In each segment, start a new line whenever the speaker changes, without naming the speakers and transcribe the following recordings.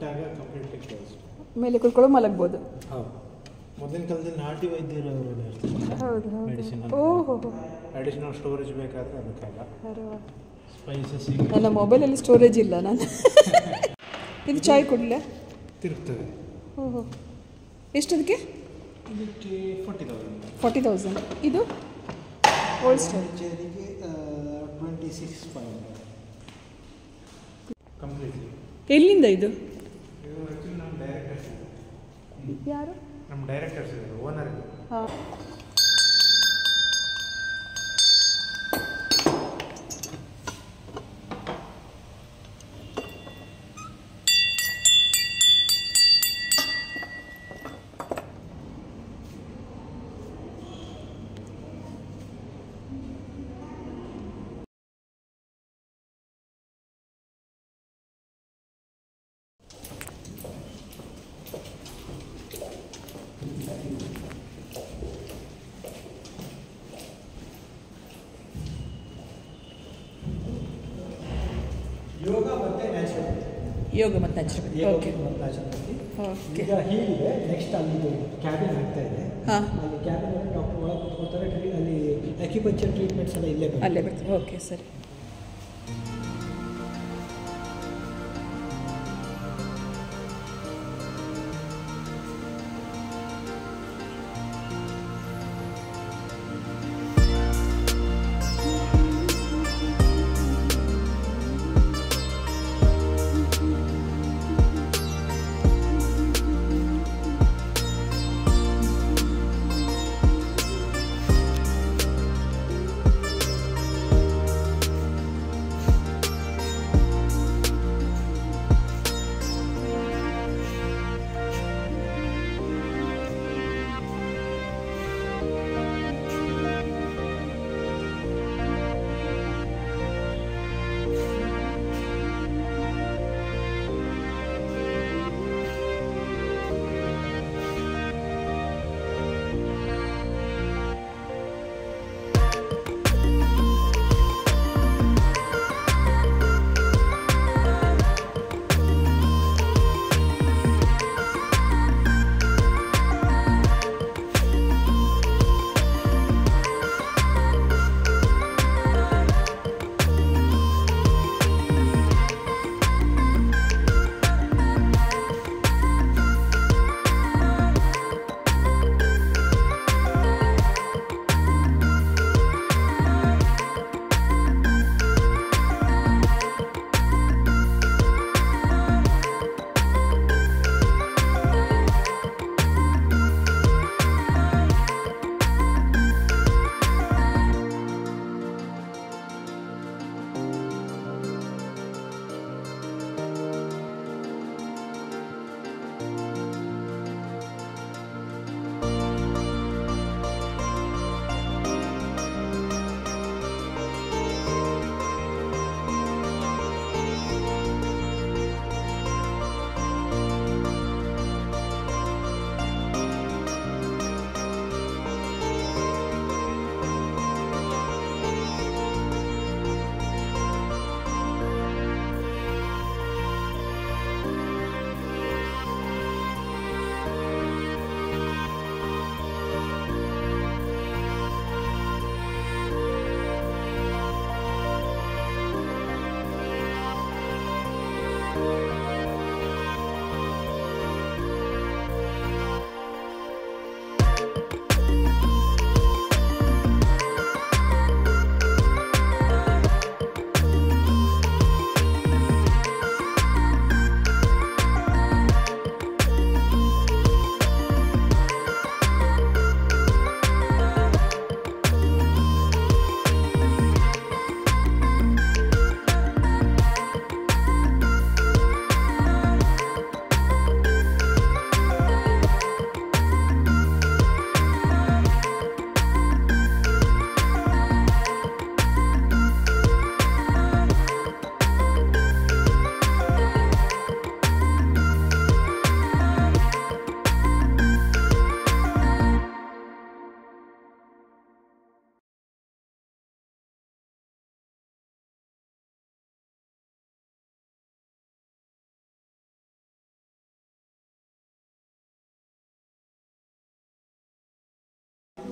ಕಟ್ಟಾಗ completely close.
ಮೇಲೆ ಕುತ್ಕೊಳ್ಳೋ ಮಲಗ್ಬೋದು.
ಹೌದು, ಮೊದಲಿನ ಕಾಲದಲ್ಲಿ ನಾಟಿ ವೈದ್ಯರು
ಹೌದು
ಮೆಡಿಸಿನ್.
ಓಹೋ,
ಅಡಿಷನಲ್ ಸ್ಟೋರೇಜ್ ಬೇಕಾದರೆ ಅದಕ್ಕೆಲ್ಲ ಸ್ಪೈಸಸ್.
ನನ್ನ ಮೊಬೈಲಲ್ಲಿ ಸ್ಟೋರೇಜ್ ಇಲ್ಲ ನಾನು. ಇದು ಚಾಯ್ ಕೊಡಲ
ತಿರುಗ್ತದೆ.
ಓಹೋ, ಎಷ್ಟದಕ್ಕೆ?
ಇದಕ್ಕೆ 40,000.
40,000. ಇದು ಓಲ್ಡ್ ಸ್ಟೋರ್
ಚೇರಿಗೆ 26,500 ಕಂಪ್ಲೀಟ್ಲಿ.
ಎಲ್ಲಿಂದ ಇದು?
ಇದು ಆ್ಯಕ್ಚುಲಿ ನಮ್ಮ ಡೈರೆಕ್ಟರ್ಸ್.
ಯಾರು?
ನಮ್ಮ ಡೈರೆಕ್ಟರ್ಸ್ ಇದ್ದಾರೆ, ಓನರ್.
ಹಾಂ.
ಯೋಗ ಮತ್ತು ನ್ಯಾಚುರೋಪತಿ.
ಯೋಗ ಮತ್ತು ನ್ಯಾಚುರೋಪತಿ. Okay
naturopathy.
ಓಕೆ.
ಈಗ ಹೀಗಿದೆ. ನೆಕ್ಸ್ಟ್ ಅಲ್ಲಿ ಕ್ಯಾಬಿನ್ ಆಗ್ತಾ ಇದೆ.
ಹಾಂ,
ಅಲ್ಲಿ ಕ್ಯಾಬಿನ್ ಡಾಕ್ಟರ್ ಒಳಗೆ ಕೂತ್ಕೊಳ್ತಾರೆ. ಅಲ್ಲಿ ಅಕ್ಯುಪಂಕ್ಚರ್ ಟ್ರೀಟ್ಮೆಂಟ್ಸ್ ಎಲ್ಲ ಇಲ್ಲೇ ಬರುತ್ತೆ.
ಅಲ್ಲೇ ಬರ್ತದೆ. ಓಕೆ, ಸರಿ.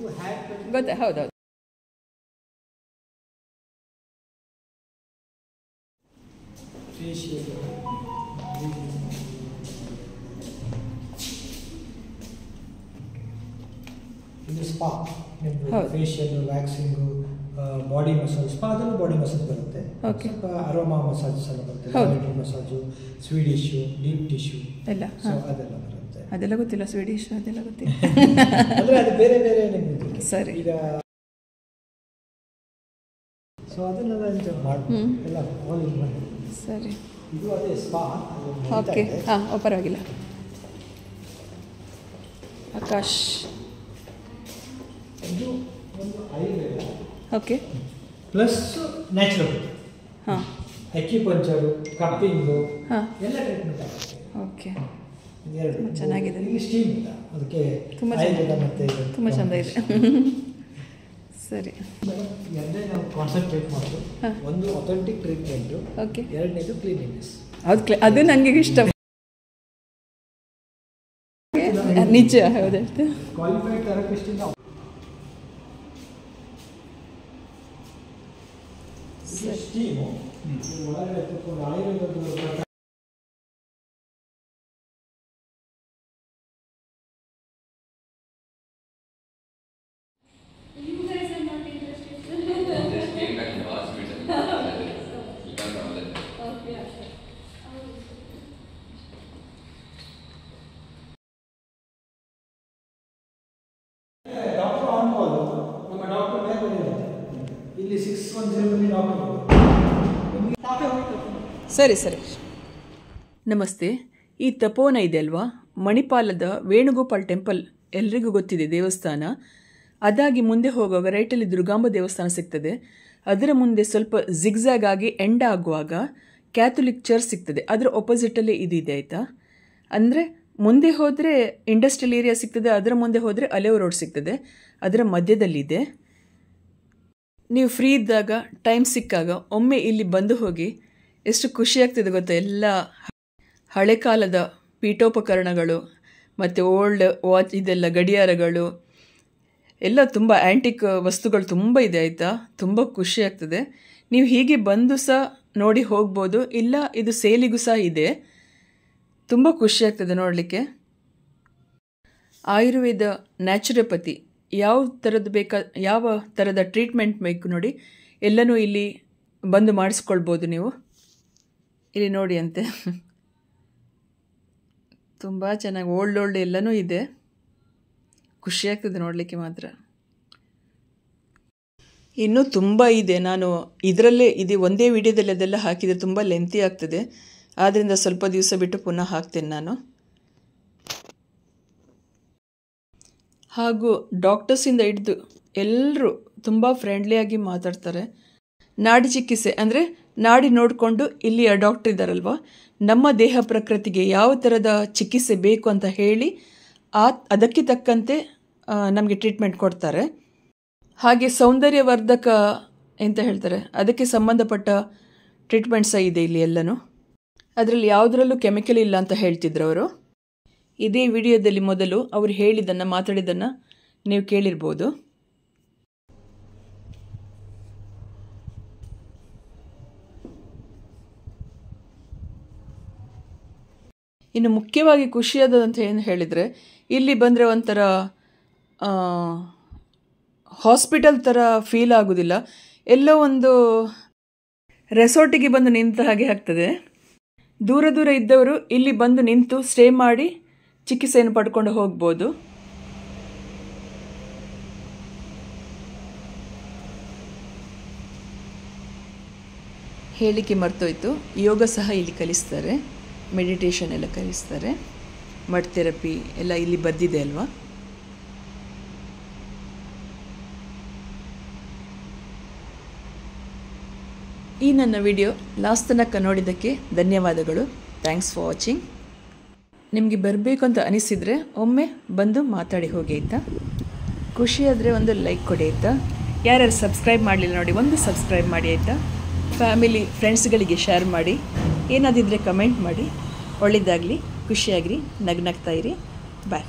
ಗೊತ್ತಾ? ಹೌದೌದು.
ಇದು spa, facial, waxing, body massage. ಸ್ಪಾದಲ್ಲೂ ಬಾಡಿ ಮಸಾಜ್ ಬರುತ್ತೆ, ಸ್ವಲ್ಪ ಅರೋಮಾ ಮಸಾಜಸ್ ಎಲ್ಲ ಬರುತ್ತೆ, lavender massage, Swedish, deep tissue ಎಲ್ಲ, ಸೊ ಅದೆಲ್ಲ ಬರುತ್ತೆ.
ಅದೆಲ್ಲ ಗೊತ್ತಿಲ್ಲ, ಸ್ವೀಡಿಶ್ ಅದೆಲ್ಲ ಗೊತ್ತಿಲ್ಲ.
ಅಂದರೆ ಅದು ಬೇರೆ ಬೇರೆ ನಿಮಗೆ
ಸರಿ.
ಈಗ ಸೊ ಅದನ್ನೆಲ್ಲ ಎಂಜಾಯ್ ಮಾಡಿ ಎಲ್ಲ ಆಲ್ ಇನ್ ಒನ್.
ಸರಿ,
ಇದು ಅದೇ ಸ್ಪಾ.
ಓಕೆ, ಹಾಂ, ಪರವಾಗಿಲ್ಲ. ಆಕಾಶ್,
ಇದು ಒಂದು ಆಯುರ್ವೇದ,
ಓಕೆ,
ಪ್ಲಸ್ ನ್ಯಾಚುರಲ್.
ಹಾಂ,
ಅಕ್ಯುಪಂಚರು, ಕಪ್ಪಿಂಗು,
ಹಾಂ,
ಎಲ್ಲ ಟ್ರೀಟ್ಮೆಂಟ್ ಆಗುತ್ತೆ.
ಓಕೆ,
ಎರಡು
ಚೆನ್ನಾಗಿದೆ.
ಇಲ್ಲಿ ಸ್ಟೀಮ್ ಇಲ್ಲ, ಅದಕ್ಕೆ
ತುಂಬ ತುಂಬ ಚೆಂದ ಇದೆ. ಸರಿ,
ಎರಡನೇ ನಾವು ಕಾನ್ಸಂಟ್ರೇಟ್ ಮಾಡೋದು, ಒಂದು ಅಥೆಂಟಿಕ್ ಟ್ರೀಟ್ಮೆಂಟು,
ಓಕೆ,
ಎರಡನೇದು ಕ್ಲೀನ್ಲಿನೆಸ್.
ಹೌದು, ಅದು ನನಗೆ ಇಷ್ಟ. ನಿಜ, ಹೌದಾಯ್ತು.
ಕ್ವಾಲಿಫೈಡ್ ಥೆರಪಿಸ್ಟಿಂದ ಸ್ಟೀಮು ಒಳಗಡೆ ತಗೊಂಡು ಆಯುರ್ವೇದದ ಡಾಕ್ಟರ್ ಆನ್ ಕಾಲ್. ನಮ್ಮ ಡಾಕ್ಟರ್ ಮೇಲೆ ಬಂದಿದ್ದಾರೆ ಇಲ್ಲಿ 610 ಡಾಕ್ಟರ್.
ಸರಿ ಸರಿ. ನಮಸ್ತೆ. ಈ ತಪೋವನ ಇದೆ ಅಲ್ವಾ, ಮಣಿಪಾಲದ ವೇಣುಗೋಪಾಲ್ ಟೆಂಪಲ್ ಎಲ್ರಿಗೂ ಗೊತ್ತಿದೆ, ದೇವಸ್ಥಾನ. ಅದಾಗಿ ಮುಂದೆ ಹೋಗುವಾಗ ರೈಟಲ್ಲಿ ದುರ್ಗಾಂಬ ದೇವಸ್ಥಾನ ಸಿಗ್ತದೆ. ಅದರ ಮುಂದೆ ಸ್ವಲ್ಪ ಜಿಗ್ಝ್ಯಾಗ್ ಆಗಿ ಎಂಡ ಆಗುವಾಗ ಕ್ಯಾಥೋಲಿಕ್ ಚರ್ಚ್ ಸಿಗ್ತದೆ. ಅದರ ಒಪೋಸಿಟಲ್ಲಿ ಇದಿದೆ, ಆಯಿತಾ. ಅಂದರೆ ಮುಂದೆ ಹೋದರೆ ಇಂಡಸ್ಟ್ರಿಯಲ್ ಏರಿಯಾ ಸಿಗ್ತದೆ, ಅದರ ಮುಂದೆ ಹೋದರೆ ಅಲೆವ್ ರೋಡ್ ಸಿಗ್ತದೆ, ಅದರ ಮಧ್ಯದಲ್ಲಿದೆ. ನೀವು ಫ್ರೀ ಇದ್ದಾಗ, ಟೈಮ್ ಸಿಕ್ಕಾಗ ಒಮ್ಮೆ ಇಲ್ಲಿ ಬಂದು ಹೋಗಿ. ಎಷ್ಟು ಖುಷಿಯಾಗ್ತದೆ ಗೊತ್ತಾ, ಎಲ್ಲ ಹಳೆ ಕಾಲದ ಪೀಠೋಪಕರಣಗಳು ಮತ್ತು ಓಲ್ಡ್ ವಾಚ್, ಇದೆಲ್ಲ ಗಡಿಯಾರಗಳು ಎಲ್ಲ ತುಂಬ ಆ್ಯಂಟಿಕ್ ವಸ್ತುಗಳು ತುಂಬ ಇದೆ, ಆಯಿತಾ. ತುಂಬ ಖುಷಿಯಾಗ್ತದೆ. ನೀವು ಹೀಗೆ ಬಂದು ಸಹ ನೋಡಿ ಹೋಗ್ಬೋದು, ಇಲ್ಲ ಇದು ಸೇಲಿಗೂ ಸಹ ಇದೆ. ತುಂಬ ಖುಷಿಯಾಗ್ತದೆ ನೋಡಲಿಕ್ಕೆ. ಆಯುರ್ವೇದ, ನ್ಯಾಚುರೋಪತಿ, ಯಾವ ಥರದ ಟ್ರೀಟ್ಮೆಂಟ್ ಬೇಕು ನೋಡಿ, ಎಲ್ಲನೂ ಇಲ್ಲಿ ಬಂದು ಮಾಡಿಸ್ಕೊಳ್ಬೋದು ನೀವು. ಇಲ್ಲಿ ನೋಡಿ ಅಂತೆ, ತುಂಬ ಚೆನ್ನಾಗಿ ಓಲ್ಡ್ ಎಲ್ಲನೂ ಇದೆ. ಖುಷಿಯಾಗ್ತದೆ ನೋಡಲಿಕ್ಕೆ ಮಾತ್ರ. ಇನ್ನೂ ತುಂಬ ಇದೆ, ನಾನು ಇದರಲ್ಲೇ ಒಂದೇ ವಿಡಿಯೋದಲ್ಲಿ ಅದೆಲ್ಲ ಹಾಕಿದರೆ ತುಂಬ ಲೆಂತಿ ಆಗ್ತದೆ. ಆದ್ದರಿಂದ ಸ್ವಲ್ಪ ದಿವಸ ಬಿಟ್ಟು ಪುನಃ ಹಾಕ್ತೇನೆ ನಾನು. ಹಾಗೂ ಡಾಕ್ಟರ್ಸಿಂದ ಹಿಡಿದು ಎಲ್ಲರೂ ತುಂಬ ಫ್ರೆಂಡ್ಲಿಯಾಗಿ ಮಾತಾಡ್ತಾರೆ. ನಾಡಿ ಚಿಕಿತ್ಸೆ ಅಂದರೆ ನಾಡಿ ನೋಡಿಕೊಂಡು ಇಲ್ಲಿಯ ಡಾಕ್ಟರ್ ಇದ್ದಾರಲ್ವ, ನಮ್ಮ ದೇಹ ಪ್ರಕೃತಿಗೆ ಯಾವ ಥರದ ಚಿಕಿತ್ಸೆ ಬೇಕು ಅಂತ ಹೇಳಿ ಅದಕ್ಕೆ ತಕ್ಕಂತೆ ನಮಗೆ ಟ್ರೀಟ್ಮೆಂಟ್ ಕೊಡ್ತಾರೆ. ಹಾಗೆ ಸೌಂದರ್ಯವರ್ಧಕ ಅಂತ ಹೇಳ್ತಾರೆ, ಅದಕ್ಕೆ ಸಂಬಂಧಪಟ್ಟ ಟ್ರೀಟ್ಮೆಂಟ್ ಸಹ ಇದೆ ಇಲ್ಲಿ ಎಲ್ಲನೂ. ಅದರಲ್ಲಿ ಯಾವುದರಲ್ಲೂ ಕೆಮಿಕಲ್ ಇಲ್ಲ ಅಂತ ಹೇಳ್ತಿದ್ರು ಅವರು. ಇದೇ ವಿಡಿಯೋದಲ್ಲಿ ಮೊದಲು ಅವರು ಮಾತಾಡಿದ್ದನ್ನು ನೀವು ಕೇಳಿರ್ಬೋದು. ಇನ್ನು ಮುಖ್ಯವಾಗಿ ಖುಷಿಯಾದಂತ ಏನು ಹೇಳಿದರೆ, ಇಲ್ಲಿ ಬಂದರೆ ಒಂಥರ ಹಾಸ್ಪಿಟಲ್ ಥರ ಫೀಲ್ ಆಗೋದಿಲ್ಲ, ಎಲ್ಲೋ ಒಂದು ರೆಸಾರ್ಟಿಗೆ ಬಂದು ನಿಂತ ಹಾಗೆ ಆಗ್ತದೆ. ದೂರ ದೂರ ಇದ್ದವರು ಇಲ್ಲಿ ಬಂದು ನಿಂತು ಸ್ಟೇ ಮಾಡಿ ಚಿಕಿತ್ಸೆಯನ್ನು ಪಡ್ಕೊಂಡು ಹೋಗ್ಬೋದು. ಹೇಳಿಕೆ ಮರ್ತೋಯ್ತು, ಯೋಗ ಸಹ ಇಲ್ಲಿ ಕಲಿಸ್ತಾರೆ, ಮೆಡಿಟೇಷನ್ ಎಲ್ಲ ಕಲಿಸ್ತಾರೆ, ಮಡ್ ಥೆರಪಿ ಎಲ್ಲ ಇಲ್ಲಿ ಬರ್ದಿದೆ ಅಲ್ವಾ. ಈ ನನ್ನ ವಿಡಿಯೋ ಲಾಸ್ಟ್ ತನಕ ನೋಡಿದ್ದಕ್ಕೆ ಧನ್ಯವಾದಗಳು. Thanks for watching. ನಿಮಗೆ ಬರಬೇಕು ಅಂತ ಅನಿಸಿದರೆ ಒಮ್ಮೆ ಬಂದು ಮಾತಾಡಿ ಹೋಗಿ, ಆಯಿತಾ. ಖುಷಿಯಾದರೆ ಒಂದು ಲೈಕ್ ಕೊಡಿ, ಆಯಿತಾ. ಯಾರ್ಯಾರು ಸಬ್ಸ್ಕ್ರೈಬ್ ಮಾಡಲಿಲ್ಲ ನೋಡಿ, ಒಂದು ಸಬ್ಸ್ಕ್ರೈಬ್ ಮಾಡಿ, ಆಯಿತಾ. ಫ್ಯಾಮಿಲಿ ಫ್ರೆಂಡ್ಸ್ಗಳಿಗೆ ಶೇರ್ ಮಾಡಿ, ಏನಾದಿದ್ದರೆ ಕಮೆಂಟ್ ಮಾಡಿ. ಒಳ್ಳೆಯದಾಗಲಿ, ಖುಷಿಯಾಗಿರಿ, ನಗ್ನಗ್ತಾ ಇರಿ. ಬಾಯ್.